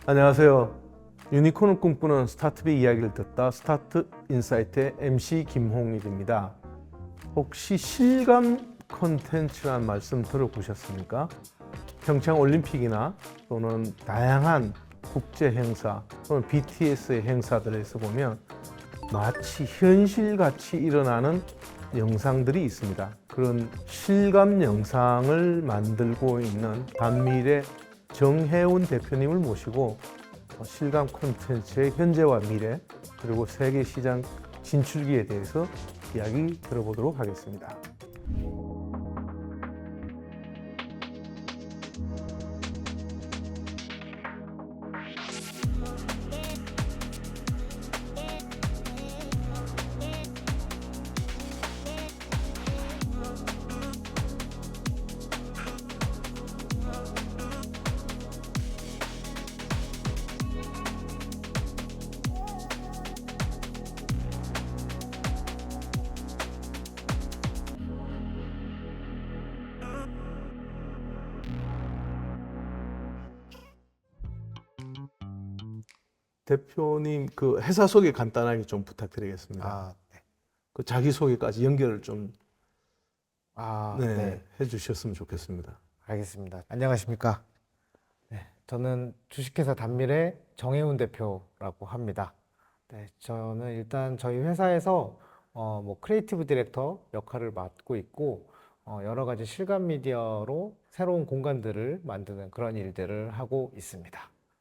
안녕하세요. 유니콘을 꿈꾸는 스타트업의 이야기를 듣다 스타트 인사이트의 MC 김홍일입니다. 혹시 실감 콘텐츠라는 말씀 들어보셨습니까? 평창 올림픽이나 또는 다양한 국제 행사 또는 BTS의 행사들에서 보면 마치 현실같이 일어나는 영상들이 있습니다. 그런 실감 영상을 만들고 있는 단밀의 정혜운 대표님을 모시고 실감 콘텐츠의 현재와 미래 그리고 세계 시장 진출기에 대해서 이야기 들어보도록 하겠습니다. 대표님 그 회사 소개 간단하게 좀 부탁드리겠습니다. 네. 그 자기 소개까지 연결을 좀 네. 해주셨으면 좋겠습니다. 알겠습니다. 안녕하십니까. 네, 저는 주식회사 단밀의 정혜운 대표라고 합니다. 네, 저는 일단 저희 회사에서 크리에이티브 디렉터 역할을 맡고 있고, 여러 가지 실감 미디어로 새로운 공간들을 만드는 그런 일들을 하고 있습니다.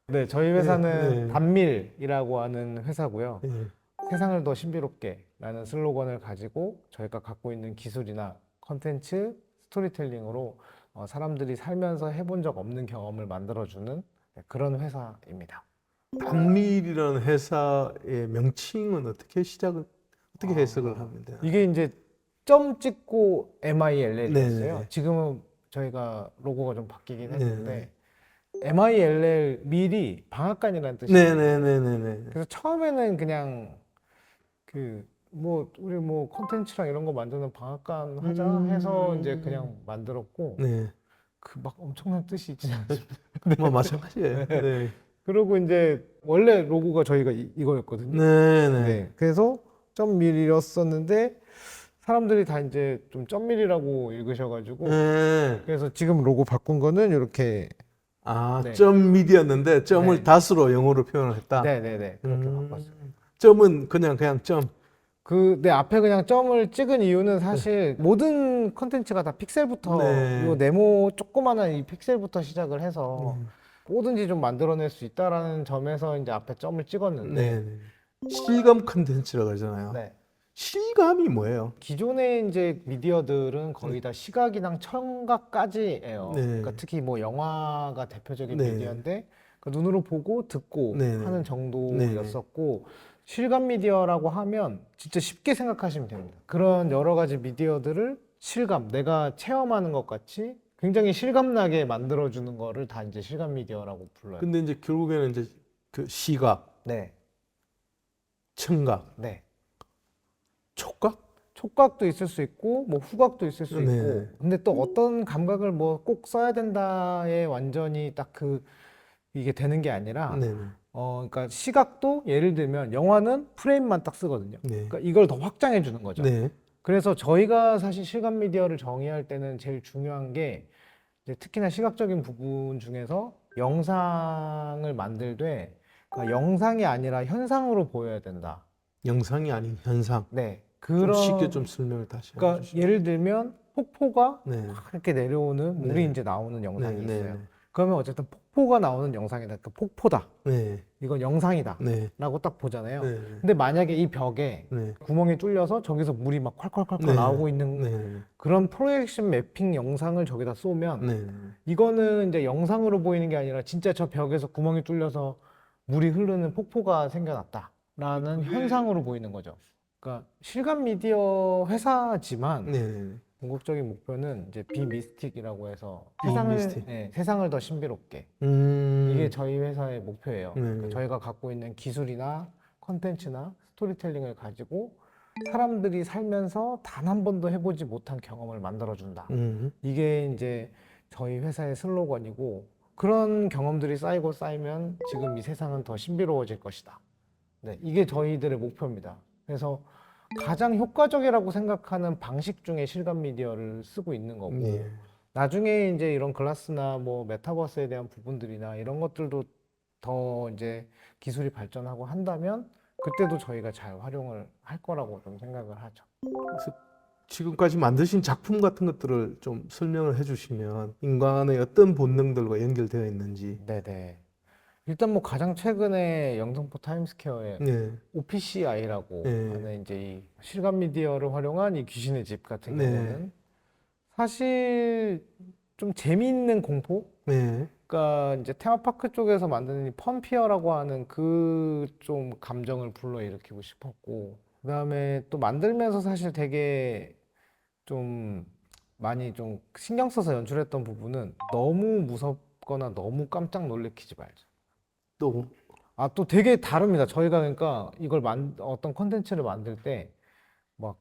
네, 저희 회사는 네. 단밀이라고 하는 회사고요. 예. 세상을 더 신비롭게 라는 슬로건을 가지고 저희가 갖고 있는 기술이나 컨텐츠, 스토리텔링으로 사람들이 살면서 해본 적 없는 경험을 만들어주는 그런 회사입니다. 단밀이라는 회사의 명칭은 어떻게 해석을 하면 되나요? 이게 이제 점 찍고 MILL이었어요. 네네네. 지금은 저희가 로고가 좀 바뀌긴 했는데 네네. MILL 밀이 방앗간이라는 뜻이에요. 네네네네네. 그래서 처음에는 그냥 우리 콘텐츠랑 이런 거 만드는 방앗간 하자 해서 이제 그냥 만들었고 네. 그 막 엄청난 뜻이 있지 않습니까? 뭐 마찬가지예요. 네. 그리고 이제 원래 로고가 저희가 이거였거든요. 네네. 네. 그래서 점밀이었었는데 사람들이 다 이제 좀 점밀이라고 읽으셔가지고 네. 그래서 지금 로고 바꾼 거는 이렇게 네. 점 미디였는데 점을 네. 닷으로 영어로 표현을 했다. 네네네 그렇게 바꿨어요. 점은 그냥 점. 내 앞에 그냥 점을 찍은 이유는 사실 모든 컨텐츠가 다 픽셀부터 네. 요 네모 조그마한 이 픽셀부터 시작을 해서 뭐든지 좀 만들어낼 수 있다라는 점에서 이제 앞에 점을 찍었는데 네. 실감 컨텐츠라고 하잖아요. 네. 실감이 뭐예요? 기존의 이제 미디어들은 거의 다 시각이랑 청각까지예요. 네. 그러니까 특히 뭐 영화가 대표적인 네. 미디어인데 그러니까 눈으로 보고 듣고 네. 하는 정도였었고 실감 미디어라고 하면 진짜 쉽게 생각하시면 됩니다. 그런 여러 가지 미디어들을 실감, 내가 체험하는 것 같이 굉장히 실감나게 만들어주는 거를 다 이제 실감 미디어라고 불러요. 근데 이제 결국에는 이제 그 시각, 네, 청각, 네. 촉각? 촉각도 있을 수 있고 뭐 후각도 있을 수 네. 있고 근데 또 어떤 감각을 뭐 꼭 써야 된다에 완전히 딱 이게 되는 게 아니라 네. 그러니까 시각도 예를 들면 영화는 프레임만 딱 쓰거든요. 네. 그러니까 이걸 더 확장해 주는 거죠. 네. 그래서 저희가 사실 실감 미디어를 정의할 때는 제일 중요한 게 이제 특히나 시각적인 부분 중에서 영상을 만들 때 그러니까 영상이 아니라 현상으로 보여야 된다. 영상이 아닌 현상. 네. 좀 쉽게 좀 설명을 다시 그러니까 해주시죠. 예를 들면 폭포가 네. 막 이렇게 내려오는 물이 네. 이제 나오는 영상이 네. 있어요. 네. 그러면 어쨌든 폭포가 나오는 영상이다. 그 폭포다. 네. 이건 영상이다. 네. 라고 딱 보잖아요. 네. 근데 만약에 이 벽에 네. 구멍이 뚫려서 저기서 물이 막 콸콸콸콸 네. 나오고 있는 네. 그런 프로젝션 매핑 영상을 저기다 쏘면 네. 이거는 이제 영상으로 보이는 게 아니라 진짜 저 벽에서 구멍이 뚫려서 물이 흐르는 폭포가 생겨났다라는 현상으로 보이는 거죠. 그러니까 실감 미디어 회사지만 네. 궁극적인 목표는 이제 비미스틱이라고 해서 비미스틱. 세상을 더 신비롭게 이게 저희 회사의 목표예요. 그러니까 저희가 갖고 있는 기술이나 컨텐츠나 스토리텔링을 가지고 사람들이 살면서 단 한 번도 해보지 못한 경험을 만들어준다. 이게 이제 저희 회사의 슬로건이고 그런 경험들이 쌓이고 쌓이면 지금 이 세상은 더 신비로워질 것이다. 네, 이게 저희들의 목표입니다. 그래서 가장 효과적이라고 생각하는 방식 중에 실감 미디어를 쓰고 있는 거고, 예. 나중에 이제 이런 글라스나 뭐 메타버스에 대한 부분들이나 이런 것들도 더 이제 기술이 발전하고 한다면 그때도 저희가 잘 활용을 할 거라고 좀 생각을 하죠. 그래서 지금까지 만드신 작품 같은 것들을 좀 설명을 해주시면 인간의 어떤 본능들과 연결되어 있는지. 네네. 일단 뭐 가장 최근에 영등포 타임스퀘어에 네, OPCI라고 네, 하는 이제 이 실감 미디어를 활용한 이 귀신의 집 같은 네, 경우는 사실 좀 재미있는 공포? 네, 그러니까 이제 테마파크 쪽에서 만드는 이 펀피어라고 하는 그 좀 감정을 불러일으키고 싶었고, 그다음에 또 만들면서 사실 되게 좀 많이 좀 신경 써서 연출했던 부분은 너무 무섭거나 너무 깜짝 놀래키지 말자. 또, 아, 또 되게 다릅니다. 저희가 그러니까 이걸 어떤 컨텐츠를 만들 때 막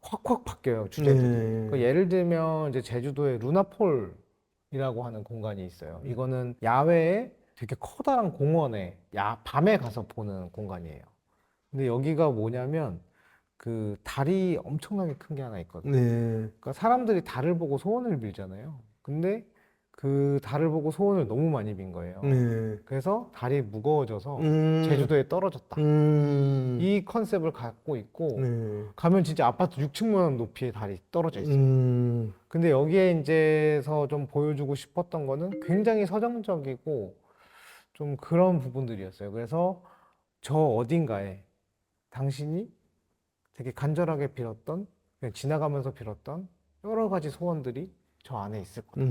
확확 바뀌어요, 주제들이. 그 네, 예를 들면 이제 제주도에 루나폴이라고 하는 공간이 있어요. 이거는 야외에 되게 커다란 공원에 밤에 가서 보는 공간이에요. 근데 여기가 뭐냐면 그 달이 엄청나게 큰 게 하나 있거든요. 네, 그러니까 사람들이 달을 보고 소원을 빌잖아요. 근데 그 달을 보고 소원을 너무 많이 빈 거예요. 네, 그래서 달이 무거워져서 음, 제주도에 떨어졌다. 음, 이 컨셉을 갖고 있고 네, 가면 진짜 아파트 6층만 높이의 달이 떨어져 있어요. 음, 근데 여기에 이제서 좀 보여주고 싶었던 거는 굉장히 서정적이고 좀 그런 부분들이었어요. 그래서 저 어딘가에 당신이 되게 간절하게 빌었던, 그냥 지나가면서 빌었던 여러 가지 소원들이 저 안에 있을 거다.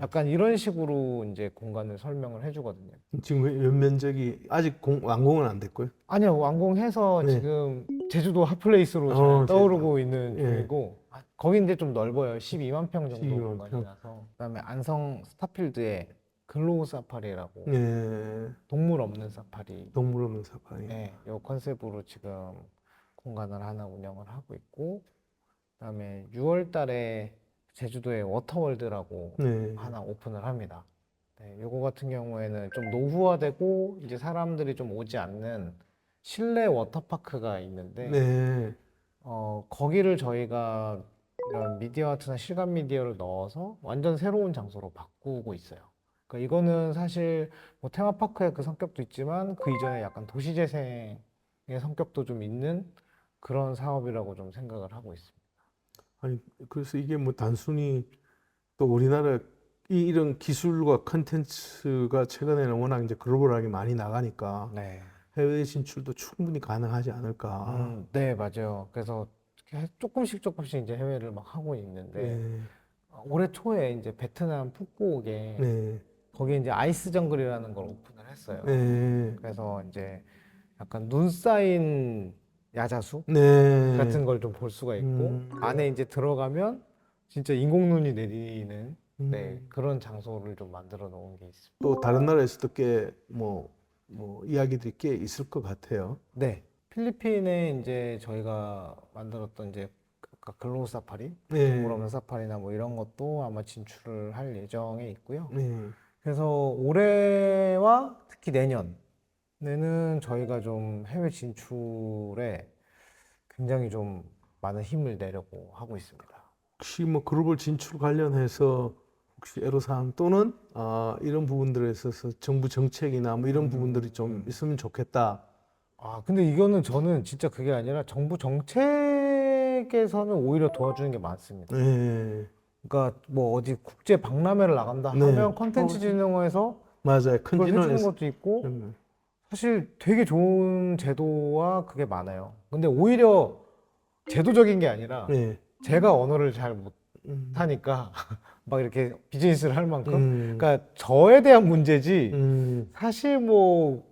약간 이런 식으로 이제 공간을 설명을 해주거든요. 지금 연면적이 아직 완공은 안 됐고요. 아니요, 완공해서 네, 지금 제주도 핫플레이스로 잘 떠오르고 있는 예, 중이고, 거기 이제 좀 넓어요. 12만 평 정도 12만 평. 공간이라서. 그다음에 안성 스타필드에 글로우 사파리라고 예, 동물 없는 사파리, 동물 없는 사파리. 예, 요 컨셉으로 지금 공간을 하나 운영을 하고 있고, 그다음에 6월 달에 제주도에 워터월드라고 네, 하나 오픈을 합니다. 네, 요거 같은 경우에는 좀 노후화되고 이제 사람들이 좀 오지 않는 실내 워터파크가 있는데 네, 거기를 저희가 이런 미디어 아트나 실감 미디어를 넣어서 완전 새로운 장소로 바꾸고 있어요. 그러니까 이거는 사실 뭐 테마파크의 그 성격도 있지만 그 이전에 약간 도시재생의 성격도 좀 있는 그런 사업이라고 좀 생각을 하고 있습니다. 아니, 그래서 이게 뭐 단순히 또 우리나라 이런 기술과 컨텐츠가 최근에는 워낙 이제 글로벌하게 많이 나가니까 네. 해외 진출도 충분히 가능하지 않을까. 네, 맞아요. 그래서 조금씩 조금씩 이제 해외를 막 하고 있는데 네, 올해 초에 이제 베트남 푸꾸옥에 네, 거기에 이제 아이스 정글이라는 걸 오픈을 했어요. 네, 그래서 이제 약간 눈 쌓인 야자수 네, 같은 걸 좀 볼 수가 있고 음, 안에 이제 들어가면 진짜 인공눈이 내리는 네, 음. 그런 장소를 좀 만들어 놓은 게 있습니다. 또 다른 나라에서도 꽤 뭐 이야기들이 꽤 있을 것 같아요. 네. 필리핀에 이제 저희가 만들었던 이제 아까 글로우 사파리, 동물 네, 없는 사파리나 뭐 이런 것도 아마 진출을 할 예정에 있고요. 네. 그래서 올해와 특히 내년에는 저희가 좀 해외 진출에 굉장히 좀 많은 힘을 내려고 하고 있습니다. 혹시 뭐 글로벌 진출 관련해서 혹시 애로사항 또는 이런 부분들에 있어서 정부 정책이나 뭐 이런 부분들이 좀 있으면 좋겠다. 아, 근데 이거는 저는 진짜 그게 아니라 정부 정책에서는 오히려 도와주는 게 많습니다. 네, 그러니까 뭐 어디 국제 박람회를 나간다 네, 하면 컨텐츠 진흥원에서 맞아요. 큰 그걸 해주는 진원에서 것도 있고 사실 되게 좋은 제도와 그게 많아요. 근데 오히려 제도적인 게 아니라 네, 제가 언어를 잘 음, 못하니까 막 이렇게 비즈니스를 할 만큼 음, 그러니까 저에 대한 문제지 음. 사실 뭐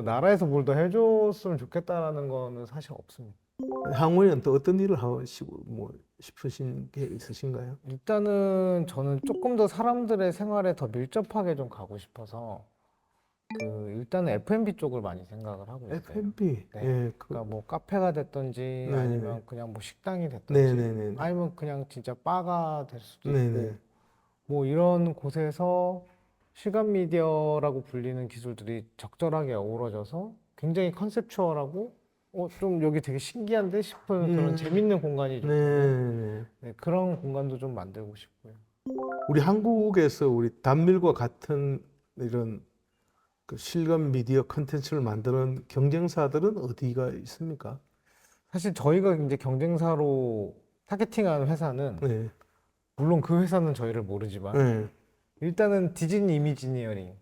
나라에서 뭘 더 해줬으면 좋겠다라는 거는 사실 없습니다. 향후에는 또 어떤 일을 하고 싶으신 게 있으신가요? 일단은 저는 조금 더 사람들의 생활에 더 밀접하게 좀 가고 싶어서 일단은 F&B 쪽을 많이 생각을 하고 있어요. F&B, 네. 예, 그러니까 뭐 카페가 됐든지 네, 아니면 그냥 뭐 식당이 됐든지 네, 네, 네, 아니면 그냥 진짜 바가 될 수도 네, 있고 네, 뭐 이런 곳에서 시각 미디어라고 불리는 기술들이 적절하게 어우러져서 굉장히 컨셉추얼하고 좀 여기 되게 신기한데 싶은 그런 재밌는 공간이 좀 네. 네, 그런 공간도 좀 만들고 싶고요. 우리 한국에서 우리 단밀과 같은 이런 그 실감 미디어 컨텐츠를 만드는 경쟁사들은 어디가 있습니까? 사실 저희가 이제 경쟁사로 타겟팅한 회사는 네. 물론 그 회사는 저희를 모르지만 네. 일단은 디즈니 이미지니어링,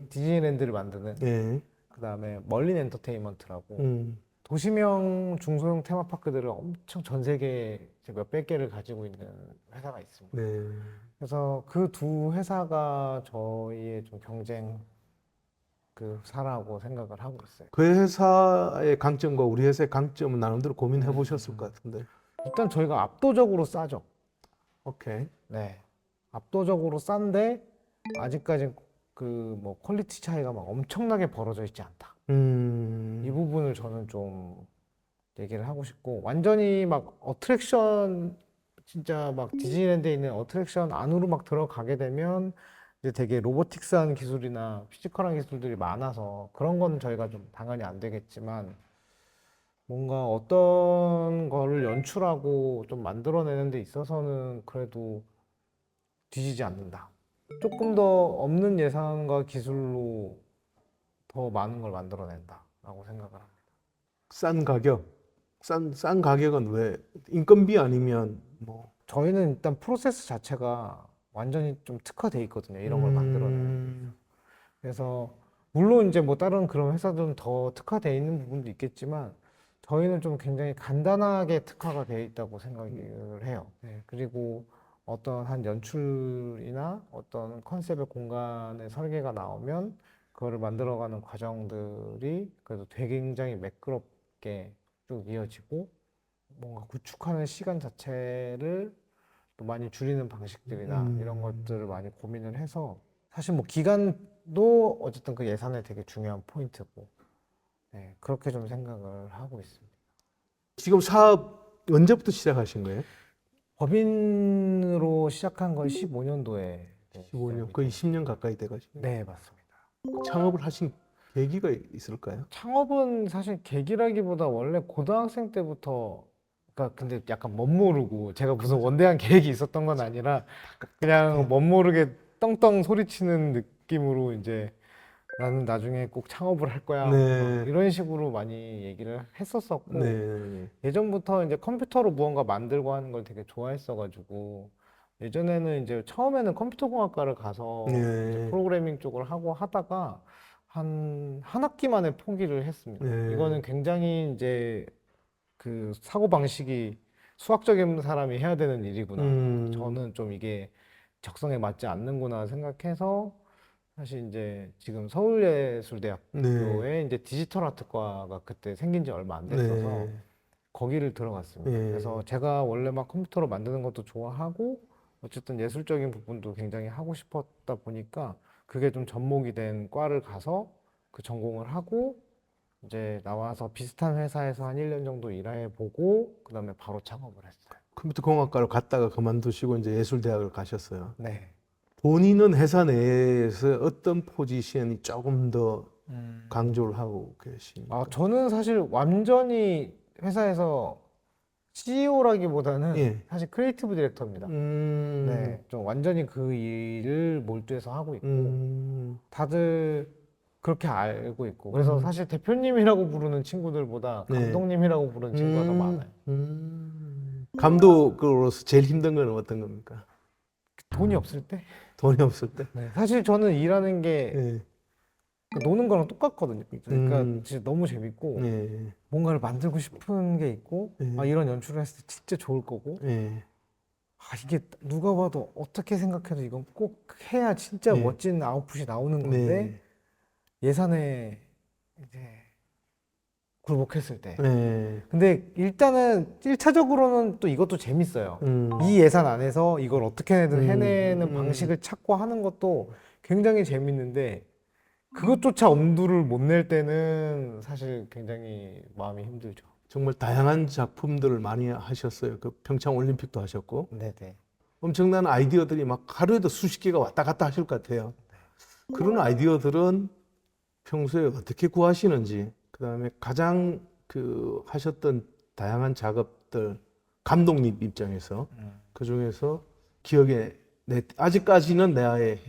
디즈니랜드를 만드는 네. 그다음에 멀린 엔터테인먼트라고 음. 도시명 중소형 테마파크들을 엄청 전 세계에 이제 몇백 개를 가지고 있는 회사가 있습니다. 네. 그래서 그 두 회사가 저희의 좀 경쟁 그 사라고 생각을 하고 있어요. 그 회사의 강점과 우리 회사의 강점은 나름대로 고민해 보셨을 것 같은데. 일단 저희가 압도적으로 싸죠. 오케이. 네. 압도적으로 싼데 아직까지 그 뭐 퀄리티 차이가 막 엄청나게 벌어져 있지 않다. 이 부분을 저는 좀 얘기를 하고 싶고 완전히 막 어트랙션 진짜 막 디즈니랜드에 있는 어트랙션 안으로 막 들어가게 되면 이제 되게 로보틱스한 기술이나 피지컬한 기술들이 많아서 그런 건 저희가 좀 당연히 안 되겠지만 뭔가 어떤 거를 연출하고 좀 만들어내는 데 있어서는 그래도 뒤지지 않는다. 조금 더 없는 예산과 기술로 더 많은 걸 만들어낸다라고 생각을 합니다. 싼 가격. 싼 가격은 왜? 인건비 아니면 뭐. 저희는 일단 프로세스 자체가 완전히 좀 특화돼 있거든요. 이런 걸 만들어내는. 그래서 물론 이제 뭐 다른 그런 회사들은 더 특화돼 있는 부분도 있겠지만 저희는 좀 굉장히 간단하게 특화가 돼 있다고 생각을 해요. 네, 그리고 어떤 한 연출이나 어떤 컨셉의 공간의 설계가 나오면 그거를 만들어가는 과정들이 그래도 되게 굉장히 매끄럽게 쭉 이어지고 뭔가 구축하는 시간 자체를 또 많이 줄이는 방식들이나 이런 것들을 많이 고민을 해서 사실 뭐 기간도 어쨌든 그 예산에 되게 중요한 포인트고 네, 그렇게 좀 생각을 하고 있습니다. 지금 사업 언제부터 시작하신 거예요? 법인으로 시작한 건 15년도에 15년, 거의 10년 가까이 돼가지고. 네, 맞습니다. 창업을 하신 계기가 있을까요? 창업은 사실 계기라기보다 원래 고등학생 때부터 그러니까 근데 약간 멋모르고 제가 무슨 원대한 계획이 있었던 건 아니라 그냥 멋모르게 떵떵 소리치는 느낌으로 이제 나는 나중에 꼭 창업을 할 거야 네. 이런 식으로 많이 얘기를 했었었고 네. 예전부터 이제 컴퓨터로 무언가 만들고 하는 걸 되게 좋아했어가지고 예전에는 이제 처음에는 컴퓨터공학과를 가서 이제 네. 프로그래밍 쪽을 하고 하다가 한 학기 만에 포기를 했습니다. 네. 이거는 굉장히 이제 그 사고 방식이 수학적인 사람이 해야 되는 일이구나. 저는 좀 이게 적성에 맞지 않는구나 생각해서 사실 이제 지금 서울예술대학교에 이제 디지털 아트과가 그때 생긴 지 얼마 안 됐어서 네. 거기를 들어갔습니다. 네. 그래서 제가 원래 막 컴퓨터로 만드는 것도 좋아하고 어쨌든 예술적인 부분도 굉장히 하고 싶었다 보니까 그게 좀 접목이 된 과를 가서 그 전공을 하고 이제 나와서 비슷한 회사에서 한 1년 정도 일해보고 그다음에 바로 창업을 했어요. 컴퓨터 공학과를 갔다가 그만두시고 이제 예술대학을 가셨어요. 네. 본인은 회사 내에서 어떤 포지션이 조금 더 강조를 하고 계십니까? 아, 저는 사실 완전히 회사에서 CEO라기보다는 예. 사실 크리에이티브 디렉터입니다. 네, 좀 완전히 그 일을 몰두해서 하고 있고 다들 그렇게 알고 있고 그래서 사실 대표님이라고 부르는 친구들보다 네. 감독님이라고 부르는 친구가 더 많아요. 감독으로서 제일 힘든 건 어떤 겁니까? 돈이 없을 때? 돈이 없을 때? 네, 사실 저는 일하는 게 네. 노는 거랑 똑같거든요. 그러니까 진짜 너무 재밌고 네. 뭔가를 만들고 싶은 게 있고 네. 아, 이런 연출을 했을 때 진짜 좋을 거고 네. 아, 이게 누가 봐도 어떻게 생각해도 이건 꼭 해야 진짜 네. 멋진 아웃풋이 나오는 건데 네. 예산에 이제 굴복했을 때. 네. 근데 일단은 1차적으로는 또 이것도 재밌어요. 이 예산 안에서 이걸 어떻게든 해내는 방식을 찾고 하는 것도 굉장히 재밌는데 그것조차 엄두를 못 낼 때는 사실 굉장히 마음이 힘들죠. 정말 다양한 작품들을 많이 하셨어요. 그 평창 올림픽도 하셨고 네네. 엄청난 아이디어들이 막 하루에도 수십 개가 왔다 갔다 하실 것 같아요. 그런 아이디어들은 평소에 어떻게 구하시는지, 그다음에 가장 그 하셨던 다양한 작업들, 감독님 입장에서 그 중에서 기억에 아직까지는 내의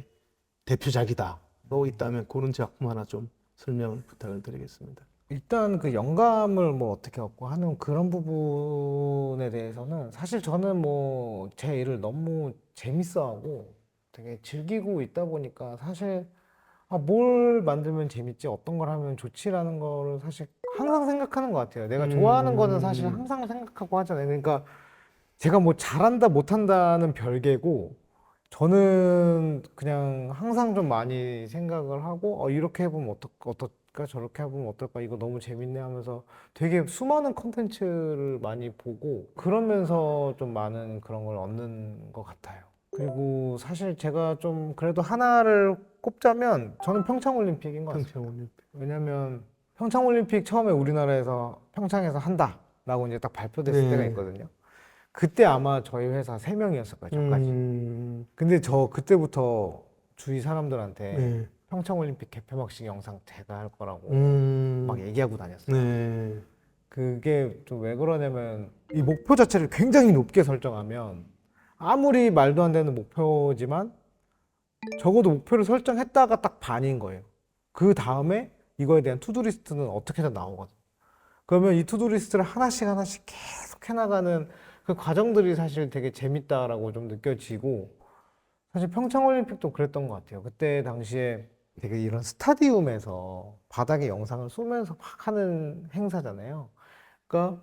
대표작이다. 또 있다면 그런 작품 하나 좀 설명을 부탁을 드리겠습니다. 일단 그 영감을 뭐 어떻게 얻고 하는 그런 부분에 대해서는 사실 저는 뭐 제 일을 너무 재밌어하고 되게 즐기고 있다 보니까 사실 뭘 만들면 재밌지, 어떤 걸 하면 좋지라는 거를 사실 항상 생각하는 것 같아요. 내가 좋아하는 거는 사실 항상 생각하고 하잖아요. 그러니까 제가 뭐 잘한다 못한다는 별개고 저는 그냥 항상 좀 많이 생각을 하고 이렇게 해보면 어떨까 저렇게 해보면 어떨까 이거 너무 재밌네 하면서 되게 수많은 콘텐츠를 많이 보고 그러면서 좀 많은 그런 걸 얻는 것 같아요. 그리고 사실 제가 좀 그래도 하나를 꼽자면 저는 평창올림픽인 것 같습니다. 평창올림픽. 왜냐면 평창올림픽 처음에 우리나라에서 평창에서 한다라고 이제 딱 발표됐을 때가 네. 있거든요. 그때 아마 저희 회사 3명이었을 거예요, 저까지. 근데 저 그때부터 주위 사람들한테 네. 평창올림픽 개폐막식 영상 제가 할 거라고 막 음, 얘기하고 다녔어요. 네. 그게 좀 왜 그러냐면 이 목표 자체를 굉장히 높게 설정하면 아무리 말도 안 되는 목표지만 적어도 목표를 설정했다가 딱 반인 거예요. 그 다음에 이거에 대한 투두리스트는 어떻게든 나오거든요. 그러면 이 투두리스트를 하나씩 하나씩 계속 해나가는 그 과정들이 사실 되게 재밌다라고 좀 느껴지고 사실 평창올림픽도 그랬던 것 같아요. 그때 당시에 되게 이런 스타디움에서 바닥에 영상을 쏘면서 막 하는 행사잖아요. 그러니까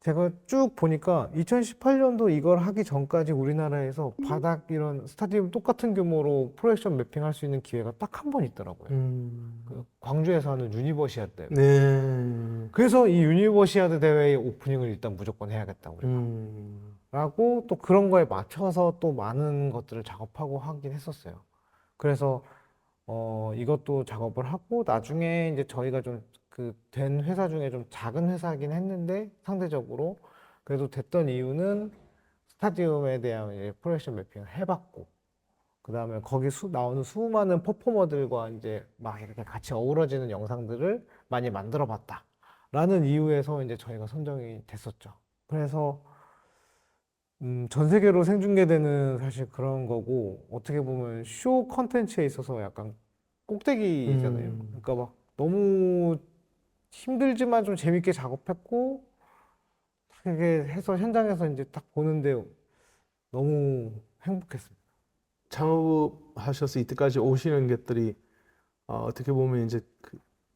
제가 쭉 보니까 2018년도 이걸 하기 전까지 우리나라에서 바닥 이런 스타디움 똑같은 규모로 프로젝션 매핑할 수 있는 기회가 딱 한 번 있더라고요. 그 광주에서 하는 유니버시아드 대회. 네. 그래서 이 유니버시아드 대회의 오프닝을 일단 무조건 해야겠다 우리가. 라고 또 그런 거에 맞춰서 또 많은 것들을 작업하고 하긴 했었어요. 그래서 이것도 작업을 하고 나중에 이제 저희가 좀 그 된 회사 중에 좀 작은 회사긴 했는데 상대적으로 그래도 됐던 이유는 스타디움에 대한 이제 프로젝션 매핑을 해봤고 그 다음에 거기 나오는 수많은 퍼포머들과 이제 막 이렇게 같이 어우러지는 영상들을 많이 만들어 봤다 라는 이유에서 이제 저희가 선정이 됐었죠. 그래서 전 세계로 생중계되는 사실 그런 거고 어떻게 보면 쇼 컨텐츠에 있어서 약간 꼭대기잖아요. 그러니까 막 너무 힘들지만 좀 재밌게 작업했고 그게 해서 현장에서 이제 딱 보는데 너무 행복했습니다. 창업하셔서 이때까지 오시는 것들이 어떻게 보면 이제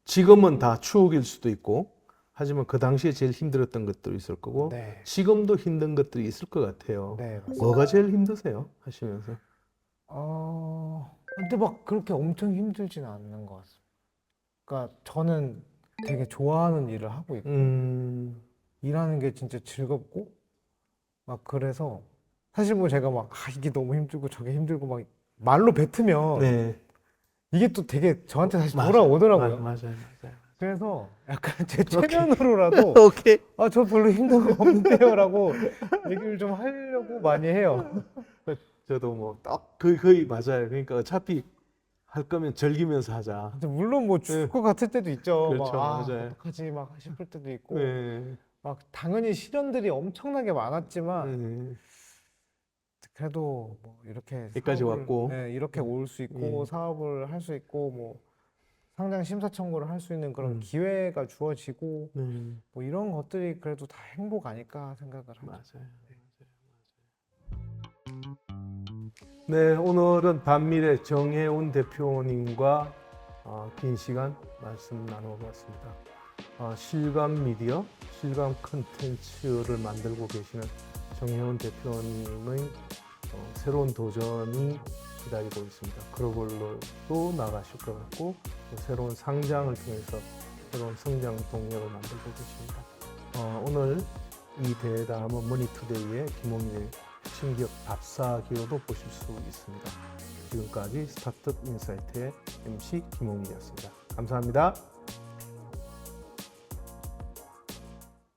지금은 다 추억일 수도 있고 하지만 그 당시에 제일 힘들었던 것도 있을 거고 네, 지금도 힘든 것들이 있을 것 같아요. 네, 맞습니다. 뭐가 제일 힘드세요? 하시면서. 근데 막 그렇게 엄청 힘들진 않는 것 같습니다. 그러니까 저는 되게 좋아하는 일을 하고 있고 일하는 게 진짜 즐겁고 막 그래서 사실 뭐 제가 막 이게 너무 힘들고 저게 힘들고 막 말로 뱉으면 네. 이게 또 되게 저한테 다시 맞아요. 돌아오더라고요. 맞아요. 그래서 약간 제 오케이. 체면으로라도 오케이. 저 별로 힘든 거 없는데요라고 얘기를 좀 하려고 많이 해요. 저도 뭐 딱 거의 맞아요. 그러니까 어차피 할 거면 즐기면서 하자. 근데 물론 뭐 죽을 것 같을 때도 있죠. 그렇죠. 막 맞아요. 어떡하지 막 싶을 때도 있고 네. 막 당연히 시련들이 엄청나게 많았지만 네. 그래도 뭐 이렇게 여기까지 왔고. 네, 이렇게 올 수 있고 사업을 할 수 있고 뭐 상장 심사 청구를 할 수 있는 그런 기회가 주어지고 뭐 이런 것들이 그래도 다 행복 아닐까 생각을 하죠. 맞아요. 네, 오늘은 반미래 정혜운 대표님과 긴 시간 말씀 나눠봤습니다. 실감 미디어, 실감 콘텐츠를 만들고 계시는 정혜운 대표님의 새로운 도전이 기다리고 있습니다. 글로벌로도 나가실 것 같고 또 새로운 상장을 통해서 새로운 성장 동력을 만들고 계십니다. 오늘 이 대담은 머니투데이의 김홍일 신기업 답사기로도 보실 수 있습니다. 지금까지 스타트업 인사이트의 MC 김홍일이었습니다. 감사합니다.